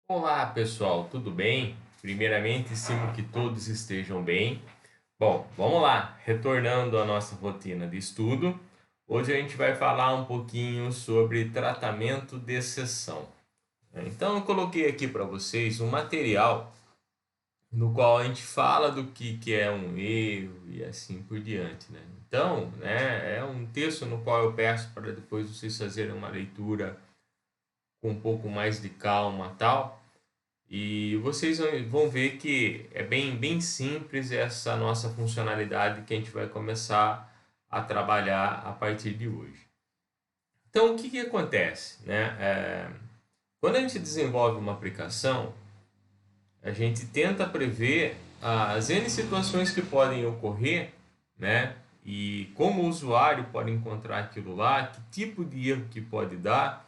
Olá pessoal, tudo bem? Primeiramente, estimo que todos estejam bem. Bom, vamos lá, retornando à nossa rotina de estudo. Hoje a gente vai falar um pouquinho sobre tratamento de exceção. Então, eu coloquei aqui para vocês um material no qual a gente fala do que é um erro e assim por diante, né? Então, né, é um texto no qual eu peço para depois vocês fazerem uma leitura com um pouco mais de calma, tal. E vocês vão ver que é bem simples essa nossa funcionalidade que a gente vai começar a trabalhar a partir de hoje. Então, o que acontece? Né? Quando a gente desenvolve uma aplicação, a gente tenta prever as N situações que podem ocorrer, né? E como o usuário pode encontrar aquilo lá, que tipo de erro que pode dar.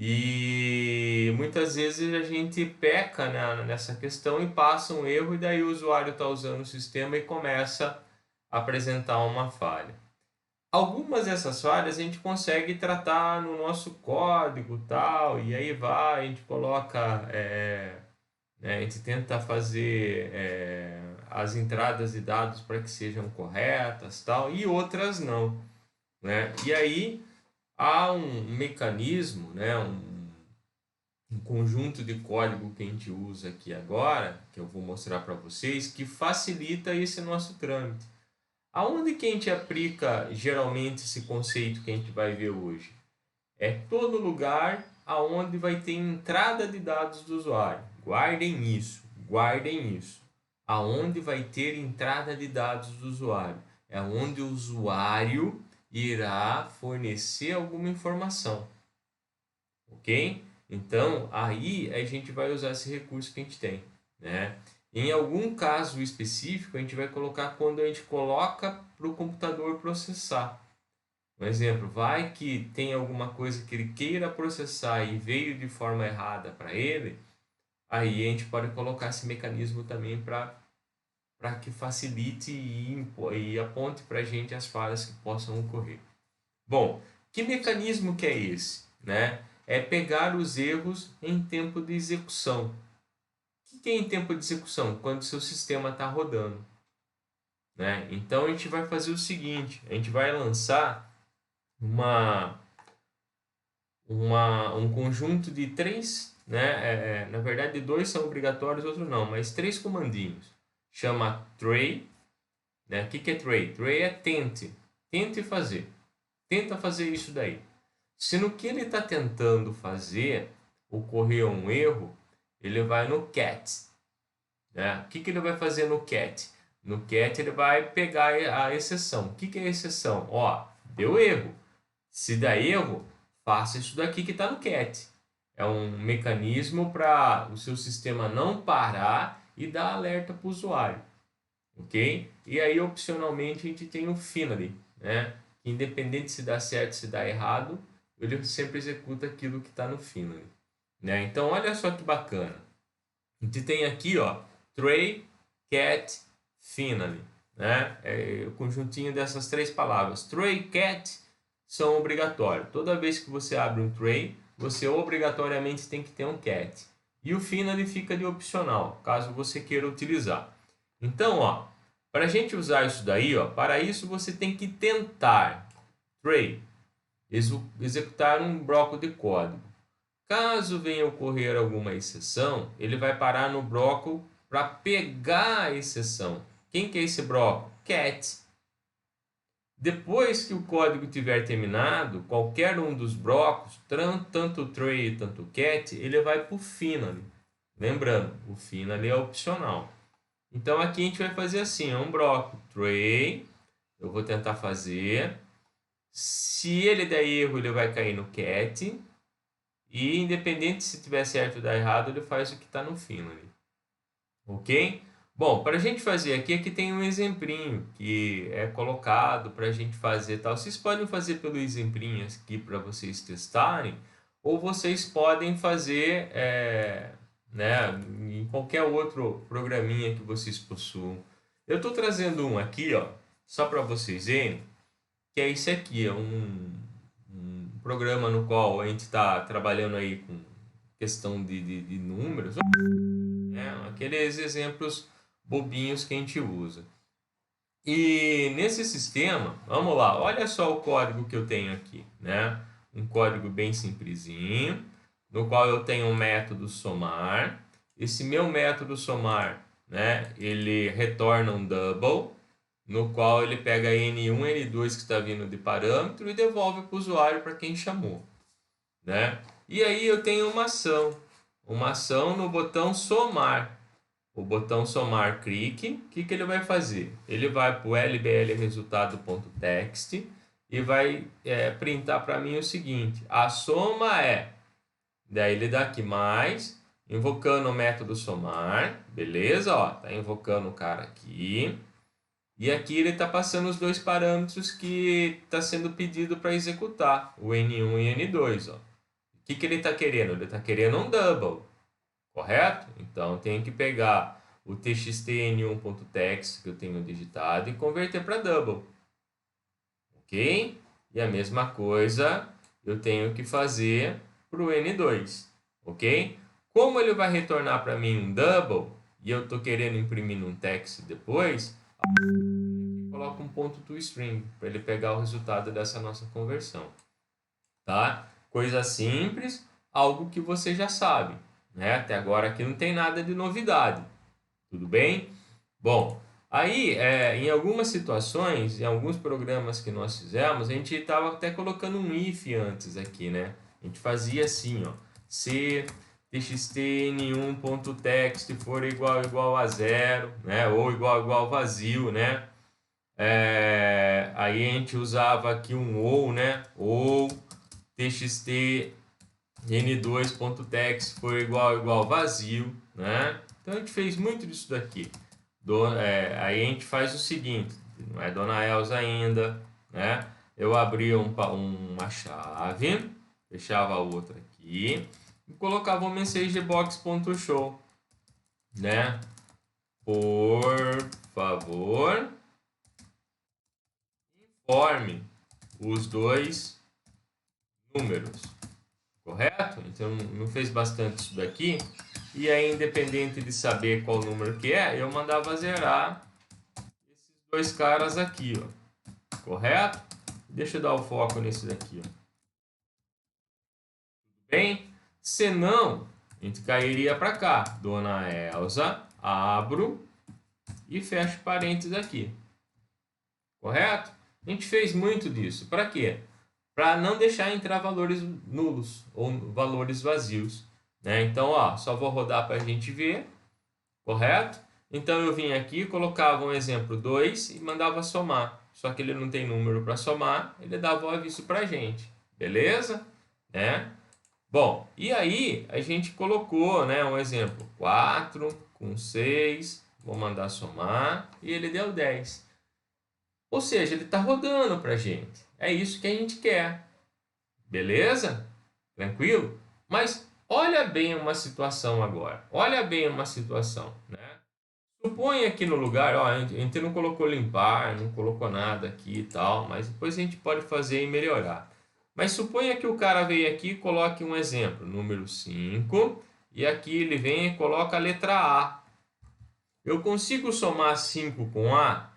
E muitas vezes a gente peca, né, nessa questão e passa um erro, e daí o usuário está usando o sistema e começa a apresentar uma falha. Algumas dessas falhas a gente consegue tratar no nosso código tal, e aí vai, a gente coloca, né, a gente tenta fazer as entradas de dados para que sejam corretas tal, e outras não. Né? E aí há um mecanismo, né, um conjunto de código que a gente usa aqui agora, que eu vou mostrar para vocês, que facilita esse nosso trâmite. Aonde que a gente aplica geralmente esse conceito que a gente vai ver hoje? É todo lugar aonde vai ter entrada de dados do usuário. Guardem isso, guardem isso. Aonde vai ter entrada de dados do usuário? É onde o usuário irá fornecer alguma informação, ok? Então, aí a gente vai usar esse recurso que a gente tem, né? Em algum caso específico, a gente vai colocar quando a gente coloca para o computador processar. Um exemplo, vai que tem alguma coisa que ele queira processar e veio de forma errada para ele, aí a gente pode colocar esse mecanismo também para que facilite e aponte para a gente as falhas que possam ocorrer. Bom, que mecanismo que é esse? Né? É pegar os erros em tempo de execução. O que é em tempo de execução? Quando o seu sistema está rodando. Né? Então a gente vai fazer o seguinte: a gente vai lançar uma, um conjunto de três, né? Na verdade, dois são obrigatórios, outro não, mas três comandinhos. Chama try. Né? O que é try? Try é tente. Tente fazer. Tenta fazer isso daí. Se no que ele está tentando fazer ocorrer um erro, ele vai no cat. Né? O que ele vai fazer no cat? No cat ele vai pegar a exceção. O que é a exceção? Ó, deu erro. Se dá erro, faça isso daqui que está no cat. É um mecanismo para o seu sistema não parar e dar alerta para o usuário. Ok? E aí, opcionalmente, a gente tem o finally, né? Independente se dá certo, se dá errado, ele sempre executa aquilo que está no finally. Né? Então, olha só que bacana. A gente tem aqui, ó, tray, cat, finally. Né? É o conjuntinho dessas três palavras. Tray, cat são obrigatórios. Toda vez que você abre um tray, você obrigatoriamente tem que ter um cat. E o finally fica de opcional, caso você queira utilizar. Então, ó, para a gente usar isso daí, ó, para isso você tem que tentar tray, executar um bloco de código. Caso venha ocorrer alguma exceção, ele vai parar no bloco para pegar a exceção. Quem que é esse bloco? Cat. Depois que o código tiver terminado, qualquer um dos blocos, tanto o tray tanto o cat, ele vai para o finally. Lembrando, o finally é opcional. Então aqui a gente vai fazer assim, é um bloco tray, eu vou tentar fazer. Se ele der erro, ele vai cair no cat. E independente se tiver certo ou dar errado, ele faz o que está no finally. Ok? Bom, para a gente fazer aqui tem um exemplinho que é colocado para a gente fazer tal. Vocês podem fazer pelo exemplinho aqui para vocês testarem, ou vocês podem fazer né, em qualquer outro programinha que vocês possuam. Eu estou trazendo um aqui, ó, só para vocês verem, que é esse aqui, é um programa no qual a gente está trabalhando aí com questão de números, né? Aqueles exemplos bobinhos que a gente usa. E nesse sistema, vamos lá, olha só o código que eu tenho aqui, né? Um código bem simplesinho, no qual eu tenho um método somar. Esse meu método somar, né, ele retorna um double, no qual ele pega N1, N2 que está vindo de parâmetro e devolve para o usuário para quem chamou, né? E aí eu tenho uma ação no botão somar. O botão somar clique, o que ele vai fazer? Ele vai para o lbl resultado.txt e vai printar para mim o seguinte: a soma é, daí ele dá aqui mais, invocando o método somar, beleza? Ó, tá invocando o cara aqui. E aqui ele está passando os dois parâmetros que está sendo pedido para executar, o N1 e N2. Ó. O que ele está querendo? Ele está querendo um double, correto? Então tem que pegar o txt_n1.txt que eu tenho digitado e converter para double, ok? E a mesma coisa eu tenho que fazer para o N2, ok? Como ele vai retornar para mim um double e eu estou querendo imprimir num text depois, coloco um ponto toString para ele pegar o resultado dessa nossa conversão, tá? Coisa simples, algo que você já sabe, né? Até agora aqui não tem nada de novidade, tudo bem? Bom, aí em algumas situações, em alguns programas que nós fizemos, a gente estava até colocando um if antes aqui, né? A gente fazia assim, ó, se txt_n1.txt for igual a zero, né? Ou igual vazio, né? Aí a gente usava aqui um ou, né? Ou txt_n2.txt for igual vazio, né? Então a gente fez muito disso daqui. Aí a gente faz o seguinte, não é Dona Elza ainda, né? Eu abria uma chave, fechava a outra aqui e colocava um messagebox.show, né? Por favor, informe os dois números, correto? Então não fez bastante isso daqui. E aí, independente de saber qual número que é, eu mandava zerar esses dois caras aqui, ó. Correto? Deixa eu dar o foco nesse daqui, ó. Tudo bem? Se não, a gente cairia para cá. Dona Elza, abro e fecho parênteses aqui. Correto? A gente fez muito disso. Para quê? Para não deixar entrar valores nulos ou valores vazios, né? Então, ó, só vou rodar para a gente ver, correto? Então eu vim aqui, colocava um exemplo 2 e mandava somar. Só que ele não tem número para somar, ele dava o aviso para a gente, beleza? Né? Bom, e aí a gente colocou, né, um exemplo 4 com 6, vou mandar somar e ele deu 10. Ou seja, ele está rodando para a gente. É isso que a gente quer. Beleza? Tranquilo? Mas olha bem uma situação agora. Olha bem uma situação, né? Suponha aqui no lugar, ó, a gente não colocou limpar, não colocou nada aqui e tal, mas depois a gente pode fazer e melhorar. Mas suponha que o cara veio aqui e coloque um exemplo, número 5, e aqui ele vem e coloca a letra A. Eu consigo somar 5 com A?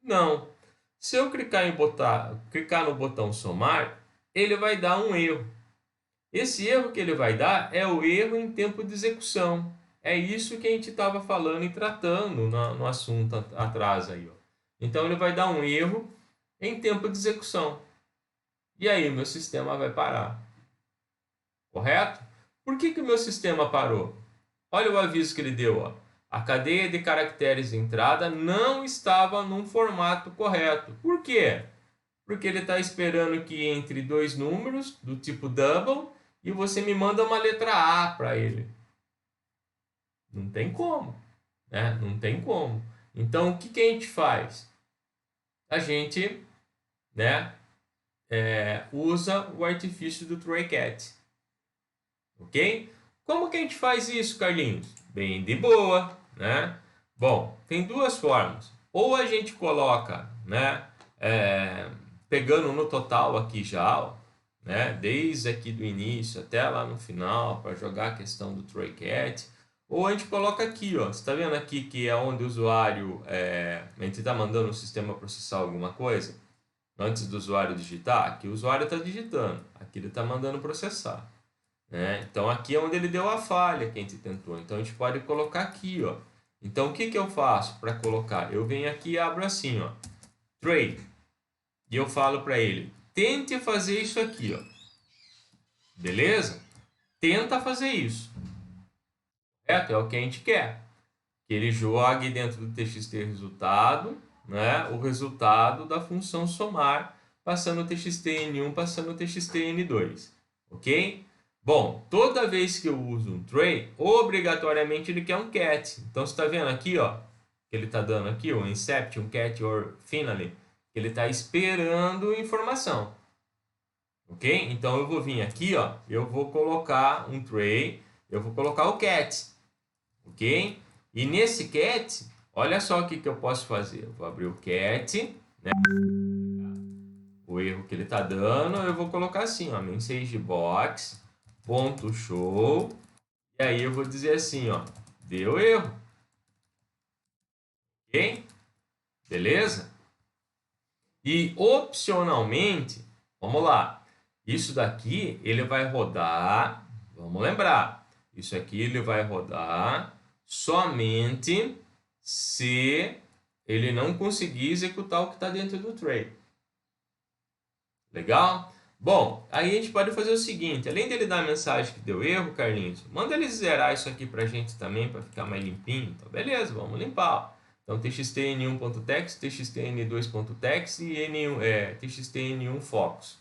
Não. Se eu clicar no botão somar, ele vai dar um erro. Esse erro que ele vai dar é o erro em tempo de execução. É isso que a gente estava falando e tratando no assunto atrás aí, ó. Então ele vai dar um erro em tempo de execução. E aí o meu sistema vai parar. Correto? Por que o meu sistema parou? Olha o aviso que ele deu, ó. A cadeia de caracteres de entrada não estava num formato correto. Por quê? Porque ele está esperando que entre dois números do tipo double e você me manda uma letra A para ele. Não tem como, né? Não tem como. Então, o que a gente faz? A gente, né, usa o artifício do try-catch. Ok? Como que a gente faz isso, Carlinhos? Bem de boa, né? Bom, tem duas formas. Ou a gente coloca, né, pegando no total aqui já, ó, né? Desde aqui do início até lá no final, para jogar a questão do try catch. Ou a gente coloca aqui, ó. Você está vendo aqui que é onde o usuário, a gente está mandando o sistema processar alguma coisa? Antes do usuário digitar, aqui o usuário está digitando, aqui ele está mandando processar. Né? Então aqui é onde ele deu a falha que a gente tentou. Então a gente pode colocar aqui, ó. Então o que, que eu faço para colocar? Eu venho aqui e abro assim, ó, tray, e eu falo para ele, tente fazer isso aqui, ó. Beleza? Tenta fazer isso. Certo? É o que a gente quer. Que ele jogue dentro do txt resultado, né, o resultado da função somar, passando o txt n1, passando o txt n2. Ok? Bom, toda vez que eu uso um tray, obrigatoriamente ele quer um cat. Então você está vendo aqui, ó, que ele está dando aqui, o incept, um cat or finally, que ele está esperando informação. Ok? Então eu vou vir aqui, ó, eu vou colocar um tray, eu vou colocar o cat. Ok? E nesse cat, olha só o que eu posso fazer. Eu vou abrir o cat, né? O erro que ele está dando, eu vou colocar assim, ó, messagebox, ponto show, e aí eu vou dizer assim, ó, deu erro. Ok? Beleza? E opcionalmente, vamos lá, isso daqui ele vai rodar, vamos lembrar, isso aqui ele vai rodar somente se ele não conseguir executar o que está dentro do tray. Legal? Bom, aí a gente pode fazer o seguinte, além dele dar a mensagem que deu erro, Carlinhos, manda ele zerar isso aqui pra gente também, para ficar mais limpinho. Então, beleza, vamos limpar. Então, txtn1.text, txtn2.text e txtn1 focus.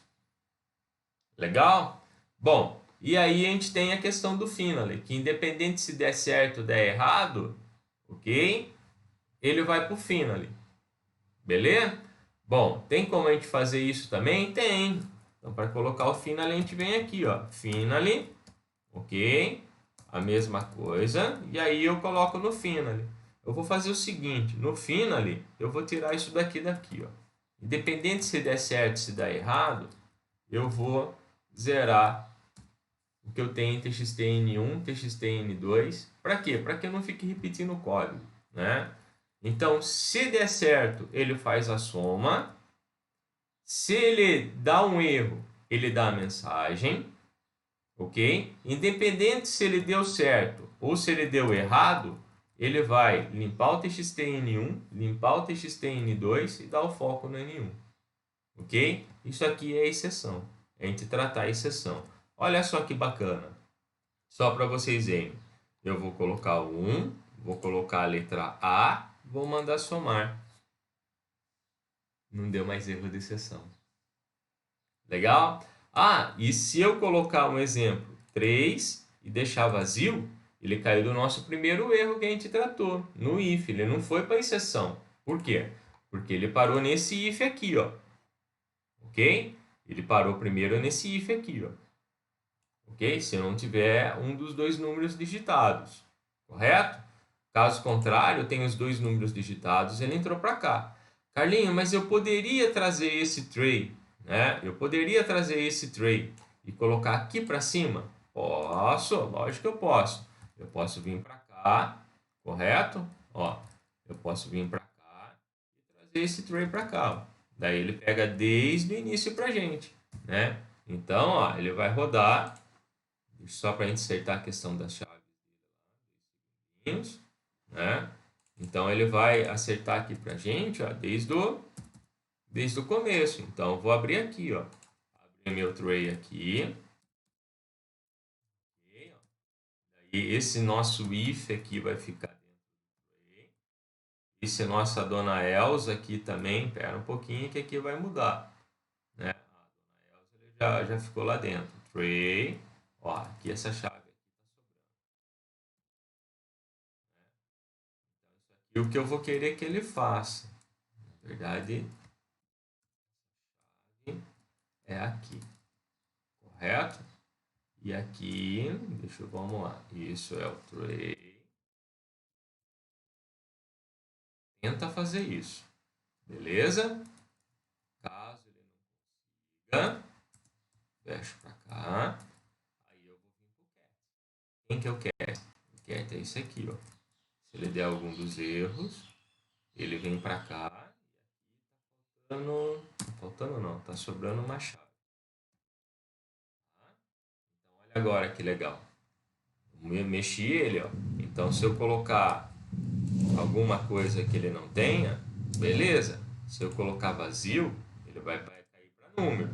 Legal? Bom, e aí a gente tem a questão do finally, que independente se der certo ou der errado, ok? Ele vai para o finally. Beleza? Bom, tem como a gente fazer isso também? Tem. Então, para colocar o finally, a gente vem aqui, ó, finally, ok? A mesma coisa, e aí eu coloco no finally. Eu vou fazer o seguinte, no finally, eu vou tirar isso daqui, ó. Independente se der certo, se der errado, eu vou zerar o que eu tenho em txtn1, txtn2. Para quê? Para que eu não fique repetindo o código, né? Então, se der certo, ele faz a soma. Se ele dá um erro, ele dá a mensagem, ok? Independente se ele deu certo ou se ele deu errado, ele vai limpar o txtn1, limpar o txtn2 e dar o foco no n1, ok? Isso aqui é exceção, é a gente tratar a exceção. Olha só que bacana, só para vocês verem. Eu vou colocar o 1, vou colocar a letra A, vou mandar somar. Não deu mais erro de exceção. Legal? Ah, e se eu colocar um exemplo 3 e deixar vazio, ele caiu do nosso primeiro erro que a gente tratou, no if. Ele não foi para a exceção. Por quê? Porque ele parou nesse if aqui, ó. Ok? Ele parou primeiro nesse if aqui, ó. Ok? Se não tiver um dos dois números digitados. Correto? Caso contrário, tem os dois números digitados, ele entrou para cá. Carlinho, mas eu poderia trazer esse tray, né? Eu poderia trazer esse tray e colocar aqui para cima? Posso, lógico que eu posso. Eu posso vir para cá, correto? Ó, eu posso vir para cá e trazer esse tray para cá. Ó. Daí ele pega desde o início para a gente, né? Então, ó, ele vai rodar, só para a gente acertar a questão das chaves, né? Então ele vai acertar aqui pra gente, ó, desde o começo. Então eu vou abrir aqui, ó. Abrir meu tray aqui. Okay, e esse nosso if aqui vai ficar dentro do tray. Esse nossa dona Elsa aqui também, pera um pouquinho que aqui vai mudar, né? A dona Elsa já ficou lá dentro. Tray, ó, aqui essa chave aqui tá sobrando. Então, isso aqui é o que eu vou querer que ele faça. Na verdade, é aqui, correto? E aqui, vamos lá, isso é o tray. Tenta fazer isso, beleza? Caso ele não consiga, fecho para cá. Aí eu vou vir para o cat. Quem que é o cat? O cat é isso aqui, ó. Se ele der algum dos erros, ele vem para cá. E aqui tá faltando não, tá sobrando uma chave. Tá? Então olha agora que legal. Eu mexi ele, ó. Então se eu colocar alguma coisa que ele não tenha, beleza. Se eu colocar vazio, ele vai cair para número.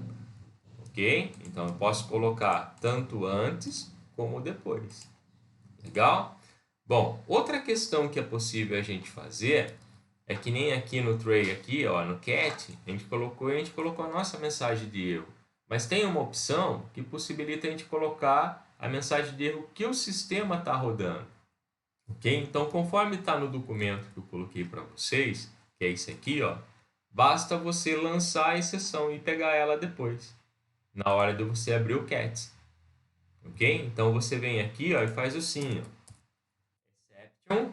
Ok? Então eu posso colocar tanto antes como depois. Legal? Bom, outra questão que é possível a gente fazer é que nem aqui no tray, aqui, ó, no cat, a gente colocou a nossa mensagem de erro. Mas tem uma opção que possibilita a gente colocar a mensagem de erro que o sistema está rodando. Ok? Então, conforme está no documento que eu coloquei para vocês, que é esse aqui, ó, basta você lançar a exceção e pegar ela depois, na hora de você abrir o cat. Ok? Então, você vem aqui, ó, e faz assim, ó, exception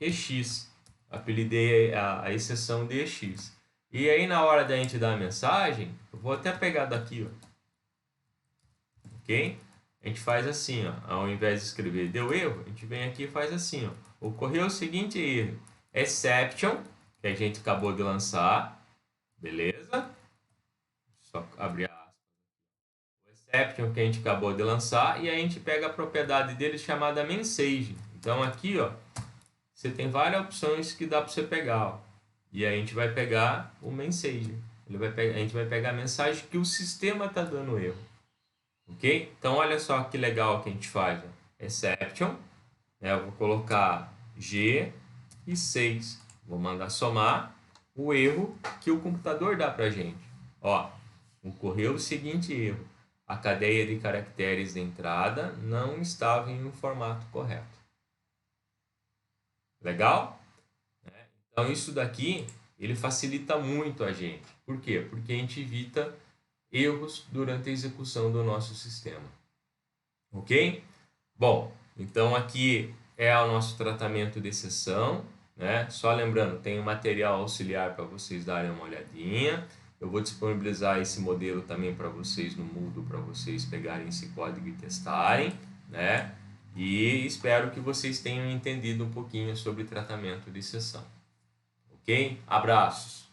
EX. Apelidei a exceção de EX. E aí, na hora da gente dar a mensagem, eu vou até pegar daqui, ó. Ok? A gente faz assim, ó, ao invés de escrever deu erro, a gente vem aqui e faz assim, ó, ocorreu o seguinte erro, exception, que a gente acabou de lançar, beleza? Só abrir aspas. O exception que a gente acabou de lançar e a gente pega a propriedade dele chamada message. Então aqui, ó, você tem várias opções que dá para você pegar, ó. E aí a gente vai pegar o message. A gente vai pegar a mensagem que o sistema está dando erro. Ok? Então, olha só que legal que a gente faz. Ó. Exception. Né? Eu vou colocar G e 6. Vou mandar somar o erro que o computador dá para a gente. Ó, ocorreu o seguinte erro. A cadeia de caracteres de entrada não estava em um formato correto. Legal? Então, isso daqui, ele facilita muito a gente. Por quê? Porque a gente evita erros durante a execução do nosso sistema. Ok? Bom, então aqui é o nosso tratamento de exceção, né? Só lembrando, tem um material auxiliar para vocês darem uma olhadinha. Eu vou disponibilizar esse modelo também para vocês no Moodle, para vocês pegarem esse código e testarem, né? E espero que vocês tenham entendido um pouquinho sobre tratamento de exceção. Ok? Abraços!